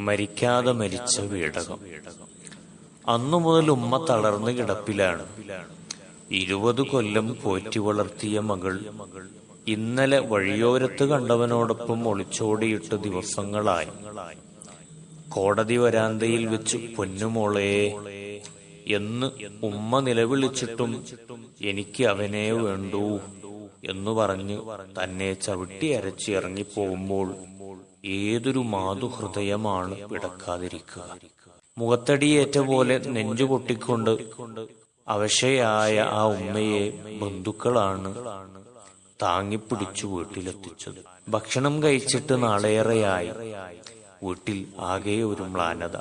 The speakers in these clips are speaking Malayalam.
മരിക്കാതെ മരിച്ച വീടകം. അന്നു മുതൽ ഉമ്മ തളർന്നു കിടപ്പിലാണ്. 20 കൊല്ലം പോറ്റി വളർത്തിയ മകൾ ഇന്നലെ വഴിയോരത്ത് കണ്ടവനോടൊപ്പം ഒളിച്ചോടിയിട്ട് ദിവസങ്ങളായി. കോടതി വരാന്തയിൽ വെച്ച് പൊന്നുമോളെ എന്ന് ഉമ്മ നിലവിളിച്ചിട്ടും എനിക്ക് അവനെ വേണ്ടൂ എന്നു പറഞ്ഞ് തന്നെ ചവിട്ടി അരച്ച് ഇറങ്ങിപ്പോകുമ്പോൾ ഏതൊരു മാതൃഹൃദയമാണ് പിടക്കാതിരിക്കുക. മുഖത്തടിയേറ്റ പോലെ നെഞ്ചു പൊട്ടിക്കൊണ്ട് അവശയായ ആ ഉമ്മയെ ബന്ധുക്കളാണ് താങ്ങിപ്പിടിച്ചു വീട്ടിലെത്തിച്ചത്. ഭക്ഷണം കഴിച്ചിട്ട് നാളേറെയായി. വീട്ടിൽ ആകെ ഒരു മ്ലാനത,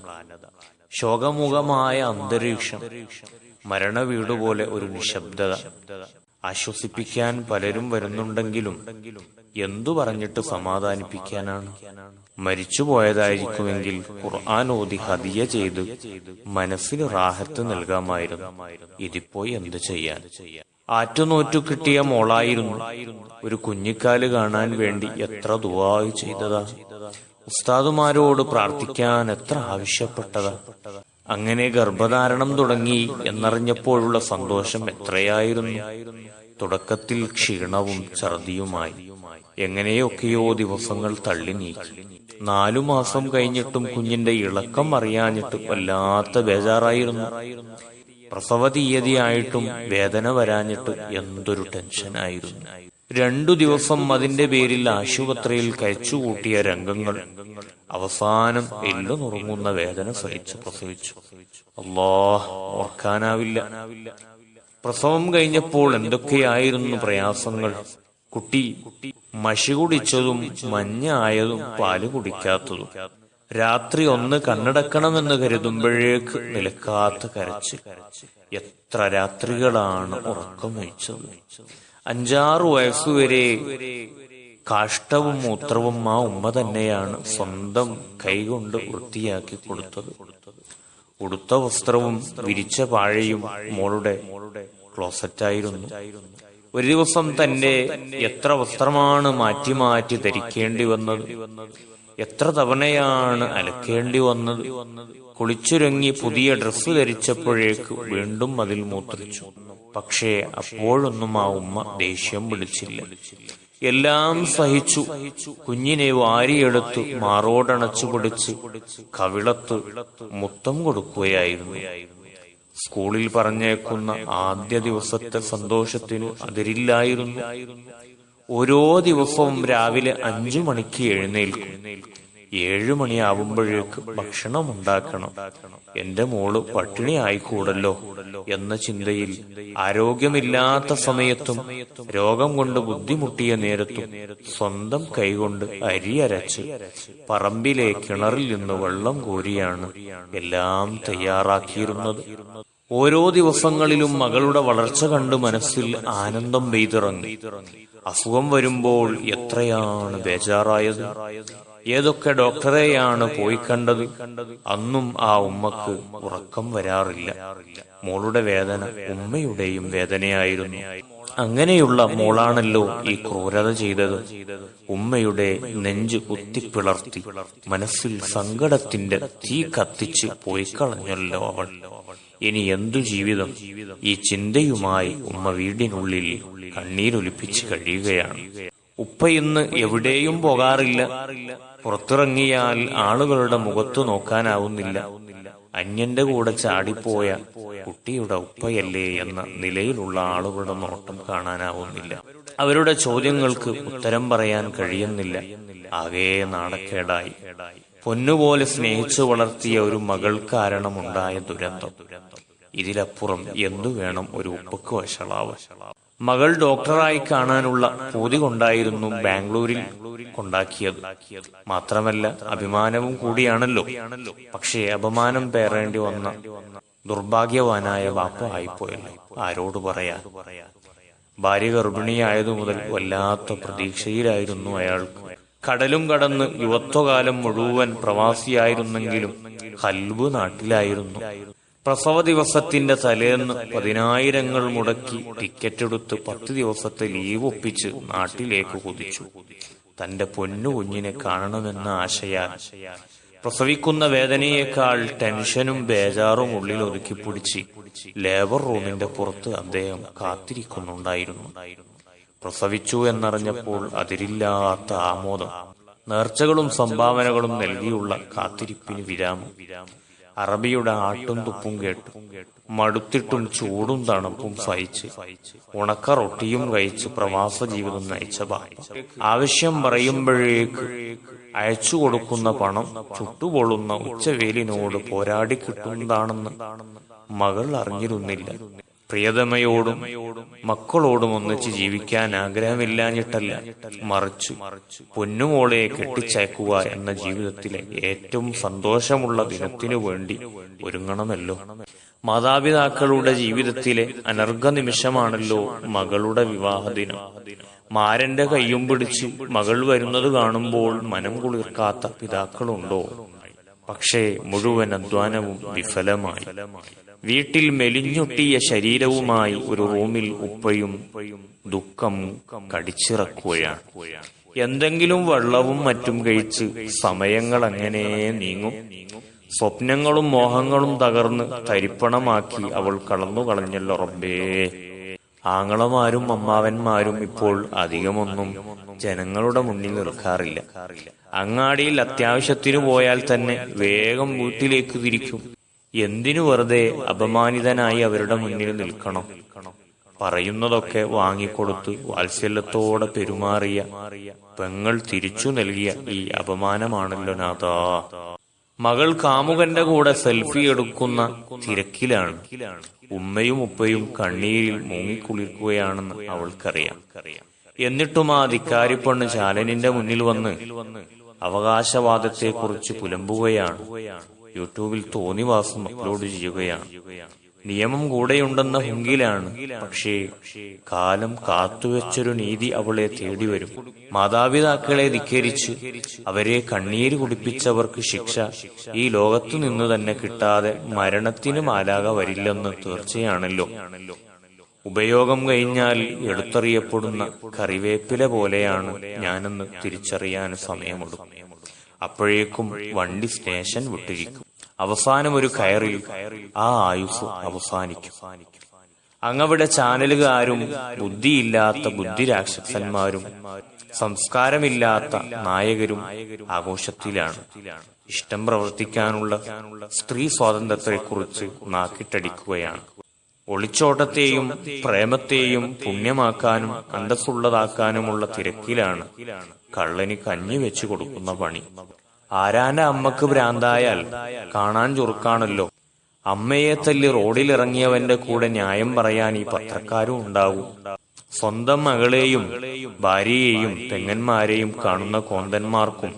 ശോകമുഖമായ അന്തരീക്ഷം, മരണവീടുപോലെ ഒരു നിശബ്ദത. ആശ്വസിപ്പിക്കാൻ പലരും വരുന്നുണ്ടെങ്കിലും എന്തു പറഞ്ഞിട്ട് സമാധാനിപ്പിക്കാനാണ്? മരിച്ചുപോയതായിരിക്കുമെങ്കിൽ ഖുർആൻ ഓതി ഹദിയ ചെയ്ത് മനസ്സിന് റാഹത്ത് നൽകാമായിരുന്നു. ഇതിപ്പോ എന്ത് ചെയ്യാൻ? ആറ്റുനോറ്റു കിട്ടിയ മോളായിരുന്നു. ഒരു കുഞ്ഞിക്കാല് കാണാൻ വേണ്ടി എത്ര ദുആ ചെയ്തതാ. ഉസ്താദുമാരോട് പ്രാർത്ഥിക്കാൻ എത്ര ആവശ്യപ്പെട്ടതാ. അങ്ങനെ ഗർഭധാരണം തുടങ്ങി എന്നറിഞ്ഞപ്പോഴുള്ള സന്തോഷം എത്രയായിരുന്നു. തുടക്കത്തിൽ ക്ഷീണവും ഛർദിയുമായി. എങ്ങനെയൊക്കെയോ ദിവസങ്ങൾ തള്ളി നീക്കി. 4 മാസം കഴിഞ്ഞിട്ടും കുഞ്ഞിന്റെ ഇളക്കം അറിയാഞ്ഞിട്ട് വല്ലാത്ത ബേജാറായിരുന്നു. പ്രസവ തീയതിയായിട്ടും വേദന വരാഞ്ഞിട്ട് എന്തൊരു ടെൻഷനായിരുന്നു. 2 ദിവസം അതിന്റെ പേരിൽ ആശുപത്രിയിൽ കഴിച്ചുകൂട്ടിയ രംഗങ്ങൾ. അവസാനം എല്ലു നുറുങ്ങുന്ന വേദന സഹിച്ച് പ്രസവിച്ചു. അല്ലാഹ്, ഓർക്കാനാവില്ല. പ്രസവം കഴിഞ്ഞപ്പോൾ എന്തൊക്കെയായിരുന്നു പ്രയാസങ്ങൾ. കുട്ടി മഷി കുടിച്ചതും മഞ്ഞായതും പാല് കുടിക്കാത്തതും. രാത്രി ഒന്ന് കണ്ണടക്കണമെന്ന് കരുതുമ്പോഴേക്ക് നിലക്കാത്ത കരച്ചിൽ. എത്ര രാത്രികളാണ് ഉറക്കം ഒഴിച്ചത്. 5-6 വയസ്സുവരെ കാഷ്ടവും മൂത്രവും ആ ഉമ്മ തന്നെയാണ് സ്വന്തം കൈകൊണ്ട് വൃത്തിയാക്കി കൊടുത്തത്. ഉടുത്ത വസ്ത്രവും വിരിച്ച പാഴയും മോളുടെ ക്ലോസറ്റായിരുന്നു. ഒരു ദിവസം തന്നെ എത്ര വസ്ത്രമാണ് മാറ്റി മാറ്റി ധരിക്കേണ്ടി വന്നത്. എത്ര തവണയാണ് അലക്കേണ്ടി വന്നത്. കുളിച്ചുരങ്ങി പുതിയ ഡ്രസ്സ് ധരിച്ചപ്പോഴേക്ക് വീണ്ടും അതിൽ മൂത്രിച്ചു. പക്ഷേ അപ്പോഴൊന്നും ആ ഉമ്മ ദേഷ്യം പിടിച്ചില്ല. എല്ലാം സഹിച്ചു. കുഞ്ഞിനെ വാരിയെടുത്ത് മാറോടണച്ചു പിടിച്ച് കവിളത്ത് മുത്തം കൊടുക്കുകയായിരുന്നു. സ്കൂളിൽ പറഞ്ഞേക്കുന്ന ആദ്യ ദിവസത്തെ സന്തോഷത്തിന് അതിരില്ലായിരുന്നു. ഓരോ ദിവസവും രാവിലെ 5 മണിക്ക് എഴുന്നേൽക്കും. 7 മണിയാവുമ്പോഴേക്ക് ഭക്ഷണം ഉണ്ടാക്കണം. എന്റെ മോള് പട്ടിണി ആയിക്കൂടല്ലോ എന്ന ചിന്തയിൽ ആരോഗ്യമില്ലാത്ത സമയത്തും രോഗം കൊണ്ട് ബുദ്ധിമുട്ടിയ നേരത്തും സ്വന്തം കൈകൊണ്ട് അരി അരച്ച് പറമ്പിലെ കിണറിൽ നിന്ന് വെള്ളം കോരിയാണ് എല്ലാം തയ്യാറാക്കിയിരുന്നത്. ഓരോ ദിവസങ്ങളിലും മകളുടെ വളർച്ച കണ്ട് മനസ്സിൽ ആനന്ദം പെയ്തിറങ്ങി. അസുഖം വരുമ്പോൾ എത്രയാണ് ബേജാറായത്. ഏതൊക്കെ ഡോക്ടറെയാണ് പോയി കണ്ടത്. അന്നും ആ ഉമ്മക്ക് ഉറക്കം വരാറില്ല. മോളുടെ വേദന ഉമ്മയുടെയും വേദനയായിരുന്നു. അങ്ങനെയുള്ള മോളാണല്ലോ ഈ ക്രൂരത ചെയ്തത്. ഉമ്മയുടെ നെഞ്ച് കുത്തിപ്പിളർത്തി മനസ്സിൽ സങ്കടത്തിന്റെ തീ കത്തിച്ച് പോയി കളഞ്ഞല്ലോ അവൾ. ഇനി എന്തു ജീവിതം? ഈ ചിന്തയുമായി ഉമ്മ വീടിനുള്ളിൽ കണ്ണീരൊലിപ്പിച്ച് കഴിയുകയാണ്. ഉപ്പ ഇന്ന് എവിടെയും പോകാറില്ല. പുറത്തിറങ്ങിയാൽ ആളുകളുടെ മുഖത്ത് നോക്കാനാവുന്നില്ല. അന്യന്റെ കൂടെ ചാടിപ്പോയ കുട്ടിയുടെ ഉപ്പയല്ലേ എന്ന നിലയിലുള്ള ആളുകളുടെ നോട്ടം കാണാനാവുന്നില്ല. അവരുടെ ചോദ്യങ്ങൾക്ക് ഉത്തരം പറയാൻ കഴിയുന്നില്ല. ആകെ നാണക്കേടായി. പൊന്നുപോലെ സ്നേഹിച്ചു വളർത്തിയ ഒരു മകൾ കാരണമുണ്ടായ ദുരന്തം. ഇതിലപ്പുറം എന്തു വേണം ഒരു ഉപ്പക്ക് വഷളാവാൻ? മകൾ ഡോക്ടറായി കാണാനുള്ള പൂതി കൊണ്ടായിരുന്നു ബാംഗ്ലൂരിൽ കൊണ്ടാക്കിയത്. മാത്രമല്ല അഭിമാനവും കൂടിയാണല്ലോ. പക്ഷേ അപമാനം പേറേണ്ടി വന്ന ദുർഭാഗ്യവാനായ വാപ്പ ആയിപ്പോയല്ലോ. ആരോട് പറയാൻ? ഭാര്യ ഗർഭിണിയായതു മുതൽ വല്ലാത്ത പ്രതീക്ഷയിലായിരുന്നു അയാൾക്ക്. കടലും കടന്ന് യുവത്വകാലം മുഴുവൻ പ്രവാസിയായിരുന്നെങ്കിലും ഖൽബ് നാട്ടിലായിരുന്നു. പ്രസവ ദിവസത്തിന്റെ തലേന്ന് 10,000 മുടക്കി ടിക്കറ്റ് എടുത്ത് 10 ദിവസത്തെ ലീവ് ഒപ്പിച്ച് നാട്ടിലേക്ക് കുതിച്ചു. തന്റെ പൊന്നു കുഞ്ഞിനെ കാണണമെന്ന ആശയാൽ പ്രസവിക്കുന്ന വേദനയേക്കാൾ ടെൻഷനും ബേജാറും ഉള്ളിൽ ഒതുക്കിപ്പിടിച്ച് ലേബർ റൂമിന്റെ പുറത്ത് അദ്ദേഹം കാത്തിരിക്കുന്നുണ്ടായിരുന്നു. പ്രസവിച്ചു എന്നറിഞ്ഞപ്പോൾ അതിരില്ലാത്ത ആമോദം. നേർച്ചകളും സംഭാവനകളും നൽകിയുള്ള കാത്തിരിപ്പിന് വിരാമം. അറബിയുടെ ആട്ടും തുപ്പും കേട്ടു മടുത്തിട്ടും ചൂടും തണുപ്പും സഹിച്ച് ഉണക്ക റൊട്ടിയും കഴിച്ച് പ്രവാസ ജീവിതം നയിച്ച ബാപ്പ ആവശ്യം പറയുമ്പോഴേക്ക് അയച്ചു കൊടുക്കുന്ന പണം ചുട്ടുപൊള്ളുന്ന ഉച്ചവേലിനോട് പോരാടി കിട്ടുന്നതാണെന്ന് മകൾ അറിഞ്ഞിരുന്നില്ല. പ്രിയതമയോടും മക്കളോടും ഒന്നിച്ച് ജീവിക്കാൻ ആഗ്രഹമില്ലാഞ്ഞിട്ടല്ല, മറിച്ച് പൊന്നുമോളെ കെട്ടിച്ചയക്കുക എന്ന ജീവിതത്തിലെ ഏറ്റവും സന്തോഷമുള്ള ദിനത്തിനു വേണ്ടി ഒരുങ്ങണമല്ലോ. മാതാപിതാക്കളുടെ ജീവിതത്തിലെ അനർഘ നിമിഷമാണല്ലോ മകളുടെ വിവാഹദിനം. മാരന്റെ കയ്യും പിടിച്ച് മകൾ വരുന്നത് കാണുമ്പോൾ മനം കുളിർക്കാത്ത പിതാക്കളുണ്ടോ? പക്ഷേ മുഴുവൻ അധ്വാനവും വിഫലമായി. വീട്ടിൽ മെലിഞ്ഞൊട്ടിയ ശരീരവുമായി ഒരു റൂമിൽ ഉപ്പയും ദുഃഖം കടിച്ചിറക്കുകയാണ്. എന്തെങ്കിലും വെള്ളവും മറ്റും കഴിച്ച് സമയങ്ങൾ അങ്ങനെ നീങ്ങും. സ്വപ്നങ്ങളും മോഹങ്ങളും തകർന്ന് തരിപ്പണമാക്കി അവൾ കളഞ്ഞു കളഞ്ഞല്ലോ റബ്ബേ. ആങ്ങളമാരും അമ്മാവന്മാരും ഇപ്പോൾ അധികമൊന്നും ജനങ്ങളുടെ മുന്നിൽ നിൽക്കാറില്ല. അങ്ങാടിയിൽ അത്യാവശ്യത്തിനു പോയാൽ തന്നെ വേഗം വീട്ടിലേക്ക് തിരിക്കും. എന്തിനു വെറുതെ അപമാനിതനായി അവരുടെ മുന്നിൽ നിൽക്കണം? പറയുന്നതൊക്കെ വാങ്ങിക്കൊടുത്ത് വാത്സല്യത്തോടെ പെരുമാറിയ പെങ്ങൾ തിരിച്ചു നൽകിയ ഈ അപമാനമാണല്ലോ നാഥാ. മകൾ കാമുകന്റെ കൂടെ സെൽഫി എടുക്കുന്ന തിരക്കിലാണ്. ഉമ്മയും ഉപ്പയും കണ്ണീരിൽ മുങ്ങിക്കുളിർക്കുകയാണെന്ന് അവൾക്കറിയാം. എന്നിട്ടും ആ ധിക്കാരിപ്പെണ്ണ് ചാലനിന്റെ മുന്നിൽ വന്ന് അവകാശവാദത്തെക്കുറിച്ച് പുലമ്പുകയാണ്. യൂട്യൂബിൽ തോന്നിവാസം അപ്ലോഡ് ചെയ്യുകയാണ്. നിയമം കൂടെയുണ്ടെന്ന ഹുങ്കിലാണ്. പക്ഷേ കാലം കാത്തുവെച്ചൊരു നീതി അവളെ തേടി വരും. മാതാപിതാക്കളെ ധിക്കരിച്ച് അവരെ കണ്ണീര് കുടിപ്പിച്ചവർക്ക് ശിക്ഷ ഈ ലോകത്തു നിന്ന് തന്നെ കിട്ടാതെ മരണത്തിന് മാലാക വരില്ലെന്ന് തീർച്ചയാണല്ലോ. ഉപയോഗം കഴിഞ്ഞാൽ എടുത്തറിയപ്പെടുന്ന കറിവേപ്പില പോലെയാണ് ഞാനെന്ന് തിരിച്ചറിയാൻ സമയമെടുക്കും. അപ്പോഴേക്കും വണ്ടി സ്റ്റേഷൻ വിട്ടിരിക്കും. അവസാനം ഒരു കയറിൽ ആ ആയുസ് അവസാനിക്കും. അങ്ങവിടെ ചാനലുകാരും ബുദ്ധിയില്ലാത്ത ബുദ്ധിരാക്ഷസന്മാരും സംസ്കാരമില്ലാത്ത നായകരും ആഘോഷത്തിലാണ്. ഇഷ്ടം പ്രവർത്തിക്കാനുള്ള സ്ത്രീ സ്വാതന്ത്ര്യത്തെക്കുറിച്ച് നാക്കിട്ടടിക്കുകയാണ്. ഒളിച്ചോട്ടത്തെയും പ്രേമത്തെയും പുണ്യമാക്കാനും അന്തസ്സുള്ളതാക്കാനുമുള്ള തിരക്കിലാണ് കള്ളന് കഞ്ഞി വെച്ചു കൊടുക്കുന്ന പണി. ആരാന്റെ അമ്മക്ക് ഭ്രാന്തായാൽ കാണാൻ ചുറുക്കാണല്ലോ. അമ്മയെ തല്ലി റോഡിലിറങ്ങിയവന്റെ കൂടെ ന്യായം പറയാൻ ഈ പത്രക്കാരും ഉണ്ടാവും. സ്വന്തം മകളെയും ഭാര്യയെയും പെങ്ങന്മാരെയും കാണുന്ന കോന്തന്മാർക്കും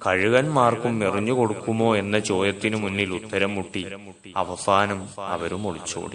കഴുകന്മാർക്കും എറിഞ്ഞു കൊടുക്കുമോ എന്ന ചോദ്യത്തിനു മുന്നിൽ ഉത്തരം മുട്ടി അവസാനം അവരും ഒളിച്ചോടി.